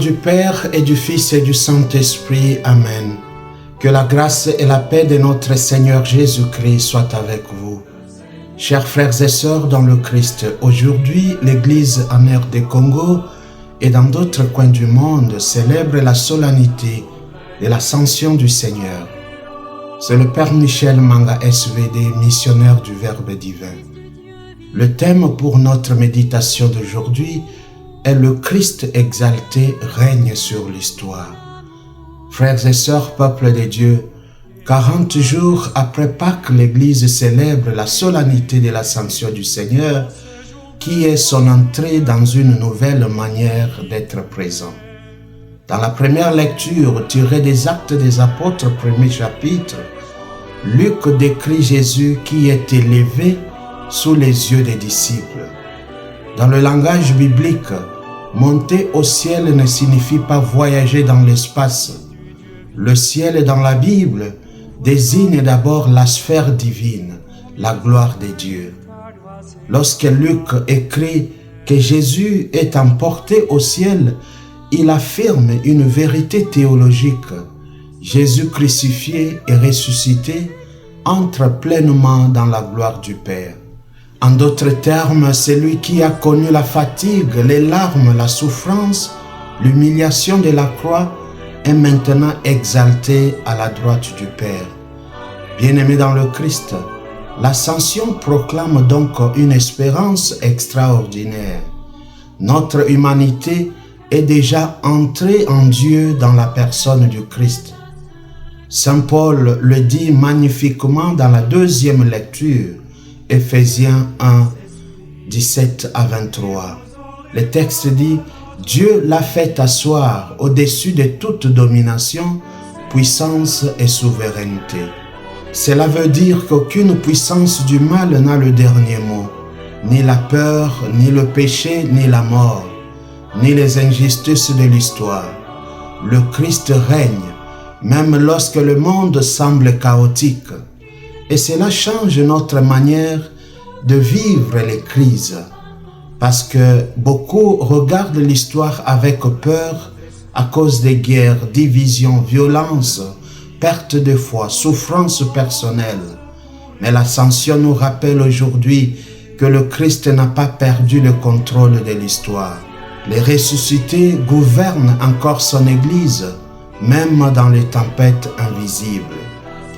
du Père et du Fils et du Saint-Esprit. Amen. Que la grâce et la paix de notre Seigneur Jésus-Christ soient avec vous. Chers frères et sœurs dans le Christ, aujourd'hui, l'Église en RD Congo et dans d'autres coins du monde célèbre la solennité de l'Ascension du Seigneur. C'est le Père Michel Manga SVD, missionnaire du Verbe divin. Le thème pour notre méditation d'aujourd'hui est le Christ exalté règne sur l'histoire. Frères et sœurs, peuple de Dieu, 40 jours après Pâques, l'Église célèbre la solennité de l'Ascension du Seigneur, qui est son entrée dans une nouvelle manière d'être présent. Dans la première lecture tirée des Actes des Apôtres, premier chapitre, Luc décrit Jésus qui est élevé sous les yeux des disciples. Dans le langage biblique, monter au ciel ne signifie pas voyager dans l'espace. Le ciel dans la Bible désigne d'abord la sphère divine, la gloire de Dieu. Lorsque Luc écrit que Jésus est emporté au ciel, il affirme une vérité théologique. Jésus crucifié et ressuscité entre pleinement dans la gloire du Père. En d'autres termes, celui qui a connu la fatigue, les larmes, la souffrance, l'humiliation de la croix est maintenant exalté à la droite du Père. Bien-aimés dans le Christ, l'Ascension proclame donc une espérance extraordinaire. Notre humanité est déjà entrée en Dieu dans la personne du Christ. Saint Paul le dit magnifiquement dans la deuxième lecture, Éphésiens 1, 17 à 23. Le texte dit « Dieu l'a fait asseoir au-dessus de toute domination, puissance et souveraineté. » Cela veut dire qu'aucune puissance du mal n'a le dernier mot, ni la peur, ni le péché, ni la mort, ni les injustices de l'histoire. Le Christ règne, même lorsque le monde semble chaotique. Et cela change notre manière de vivre les crises, parce que beaucoup regardent l'histoire avec peur à cause des guerres, divisions, violences, perte de foi, souffrance personnelle. Mais l'Ascension nous rappelle aujourd'hui que le Christ n'a pas perdu le contrôle de l'histoire. Les ressuscités gouvernent encore son Église, même dans les tempêtes invisibles.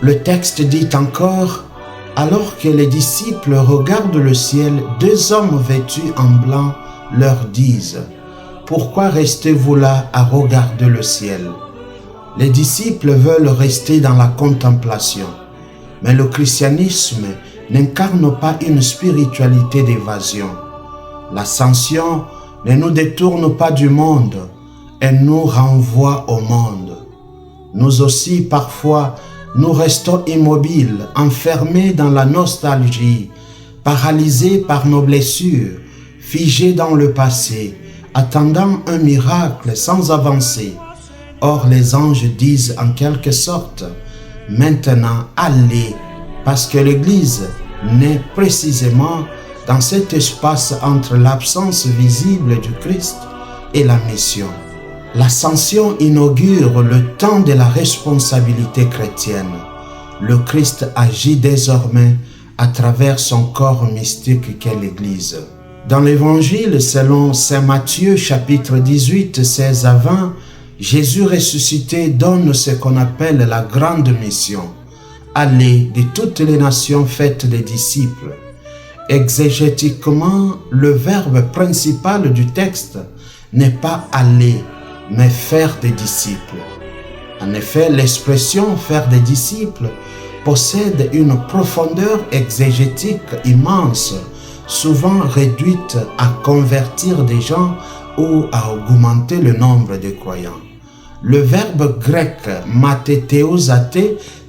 Le texte dit encore, alors que les disciples regardent le ciel, deux hommes vêtus en blanc leur disent, « Pourquoi restez-vous là à regarder le ciel ?» Les disciples veulent rester dans la contemplation, mais le christianisme n'incarne pas une spiritualité d'évasion. L'Ascension ne nous détourne pas du monde, elle nous renvoie au monde. Nous aussi, parfois, nous restons immobiles, enfermés dans la nostalgie, paralysés par nos blessures, figés dans le passé, attendant un miracle sans avancer. Or, les anges disent en quelque sorte, « Maintenant, allez », parce que l'Église naît précisément dans cet espace entre l'absence visible du Christ et la mission. L'Ascension inaugure le temps de la responsabilité chrétienne. Le Christ agit désormais à travers son corps mystique qu'est l'Église. Dans l'Évangile, selon saint Matthieu, chapitre 18, 16 à 20, Jésus ressuscité donne ce qu'on appelle la grande mission. Allez de toutes les nations, faites des disciples. Exégétiquement, le verbe principal du texte n'est pas aller, mais faire des disciples. En effet, l'expression faire des disciples possède une profondeur exégétique immense, souvent réduite à convertir des gens ou à augmenter le nombre de croyants. Le verbe grec matheteosate,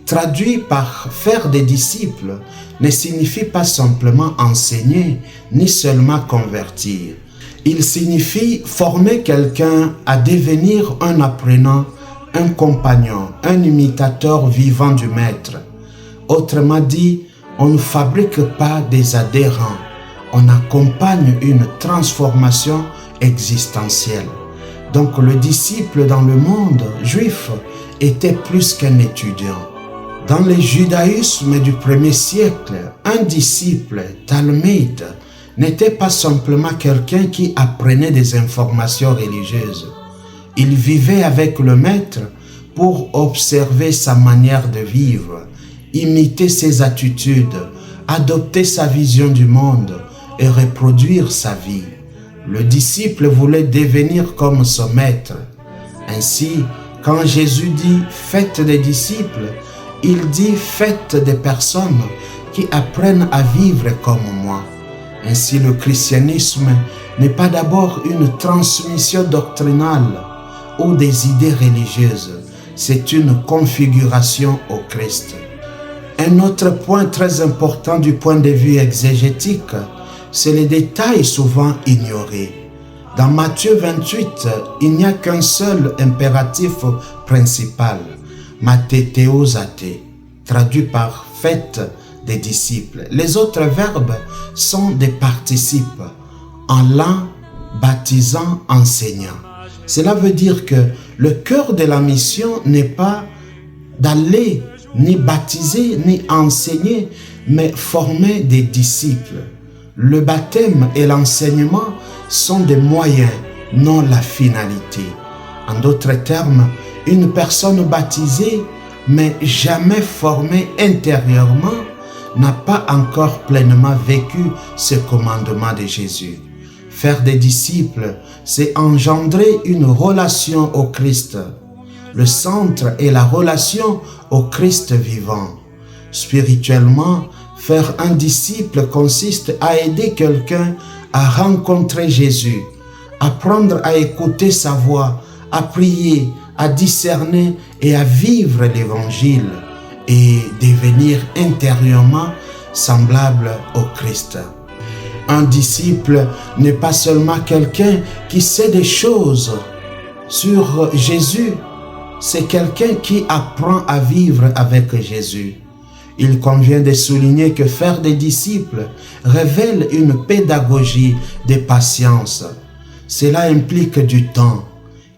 traduit par faire des disciples, ne signifie pas simplement enseigner, ni seulement convertir. Il signifie former quelqu'un à devenir un apprenant, un compagnon, un imitateur vivant du Maître. Autrement dit, on ne fabrique pas des adhérents, on accompagne une transformation existentielle. Donc le disciple dans le monde juif était plus qu'un étudiant. Dans le judaïsme du 1er siècle, un disciple, talmide, n'était pas simplement quelqu'un qui apprenait des informations religieuses. Il vivait avec le maître pour observer sa manière de vivre, imiter ses attitudes, adopter sa vision du monde et reproduire sa vie. Le disciple voulait devenir comme son maître. Ainsi, quand Jésus dit « faites des disciples », il dit « faites des personnes qui apprennent à vivre comme moi ». Ainsi, le christianisme n'est pas d'abord une transmission doctrinale ou des idées religieuses, c'est une configuration au Christ. Un autre point très important du point de vue exégétique, c'est les détails souvent ignorés. Dans Matthieu 28, il n'y a qu'un seul impératif principal, mathétéosate, traduit par « faites des disciples ». Les autres verbes sont des participes, allant, baptisant, enseignant. Cela veut dire que le cœur de la mission n'est pas d'aller ni baptiser ni enseigner, mais former des disciples. Le baptême et l'enseignement sont des moyens, non la finalité. En d'autres termes, une personne baptisée, mais jamais formée intérieurement, n'a pas encore pleinement vécu ce commandement de Jésus. Faire des disciples, c'est engendrer une relation au Christ. Le centre est la relation au Christ vivant. Spirituellement, faire un disciple consiste à aider quelqu'un à rencontrer Jésus, apprendre à écouter sa voix, à prier, à discerner et à vivre l'Évangile et devenir intérieurement semblable au Christ. Un disciple n'est pas seulement quelqu'un qui sait des choses sur Jésus, c'est quelqu'un qui apprend à vivre avec Jésus. Il convient de souligner que faire des disciples révèle une pédagogie de patience. Cela implique du temps.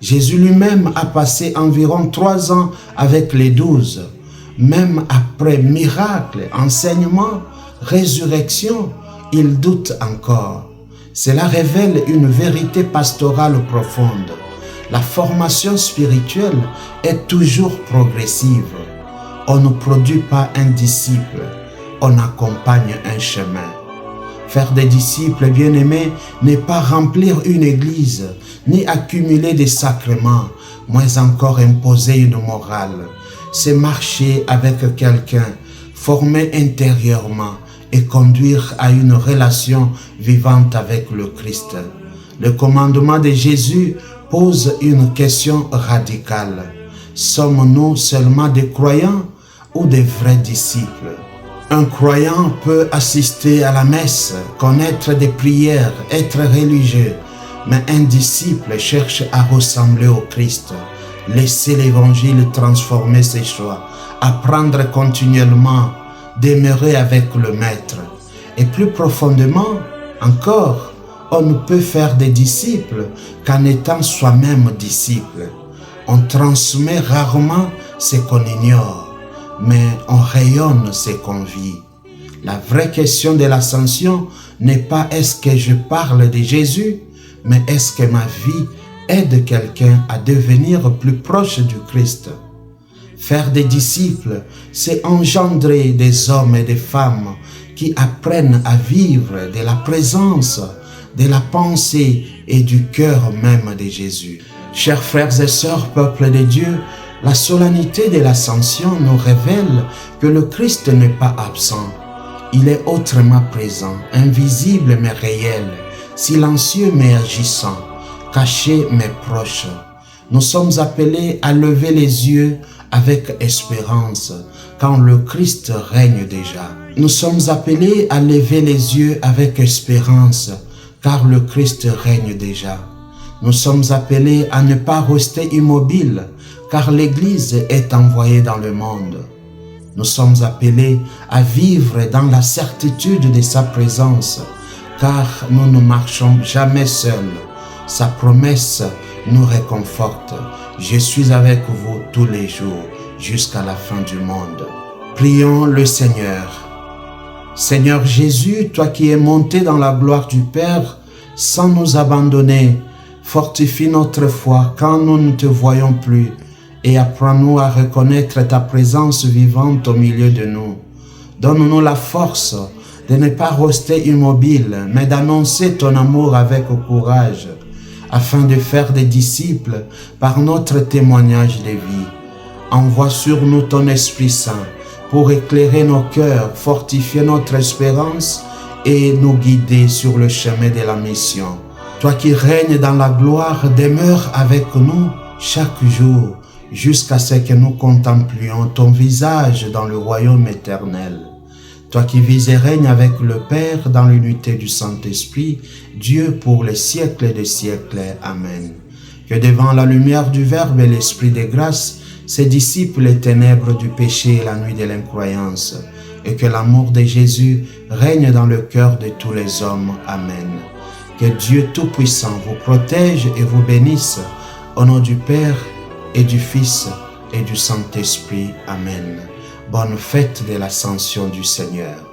Jésus lui-même a passé environ 3 ans avec les 12. Même après miracle, enseignement, résurrection, il doute encore. Cela révèle une vérité pastorale profonde. La formation spirituelle est toujours progressive. On ne produit pas un disciple, on accompagne un chemin. Faire des disciples bien-aimés n'est pas remplir une église, ni accumuler des sacrements, moins encore imposer une morale. C'est marcher avec quelqu'un, former intérieurement et conduire à une relation vivante avec le Christ. Le commandement de Jésus pose une question radicale. Sommes-nous seulement des croyants ou des vrais disciples? Un croyant peut assister à la messe, connaître des prières, être religieux, mais un disciple cherche à ressembler au Christ, laisser l'Évangile transformer ses choix, apprendre continuellement, demeurer avec le Maître. Et plus profondément encore, on ne peut faire des disciples qu'en étant soi-même disciple. On transmet rarement ce qu'on ignore, mais on rayonne ce qu'on vit. La vraie question de l'ascension n'est pas est-ce que je parle de Jésus, mais est-ce que ma vie aide quelqu'un à devenir plus proche du Christ. Faire des disciples, c'est engendrer des hommes et des femmes qui apprennent à vivre de la présence, de la pensée et du cœur même de Jésus. Chers frères et sœurs, peuple de Dieu, la solennité de l'ascension nous révèle que le Christ n'est pas absent. Il est autrement présent, invisible mais réel, silencieux mais agissant, caché mais proche. Nous sommes appelés à lever les yeux avec espérance, quand le Christ règne déjà. Nous sommes appelés à lever les yeux avec espérance, car le Christ règne déjà. Nous sommes appelés à ne pas rester immobiles, car l'Église est envoyée dans le monde. Nous sommes appelés à vivre dans la certitude de sa présence, car nous ne marchons jamais seuls. Sa promesse nous réconforte. Je suis avec vous tous les jours, jusqu'à la fin du monde. Prions le Seigneur. Seigneur Jésus, toi qui es monté dans la gloire du Père, sans nous abandonner, fortifie notre foi quand nous ne te voyons plus et apprends-nous à reconnaître ta présence vivante au milieu de nous. Donne-nous la force de ne pas rester immobile, mais d'annoncer ton amour avec courage, afin de faire des disciples par notre témoignage de vie. Envoie sur nous ton Esprit Saint pour éclairer nos cœurs, fortifier notre espérance et nous guider sur le chemin de la mission. Toi qui règnes dans la gloire, demeure avec nous chaque jour, jusqu'à ce que nous contemplions ton visage dans le royaume éternel. Toi qui vis et règnes avec le Père dans l'unité du Saint-Esprit, Dieu pour les siècles des siècles. Amen. Que devant la lumière du Verbe et l'Esprit de grâce, se dissipent les ténèbres du péché et la nuit de l'incroyance, et que l'amour de Jésus règne dans le cœur de tous les hommes. Amen. Que Dieu Tout-Puissant vous protège et vous bénisse, au nom du Père et du Fils et du Saint-Esprit. Amen. Bonne fête de l'Ascension du Seigneur.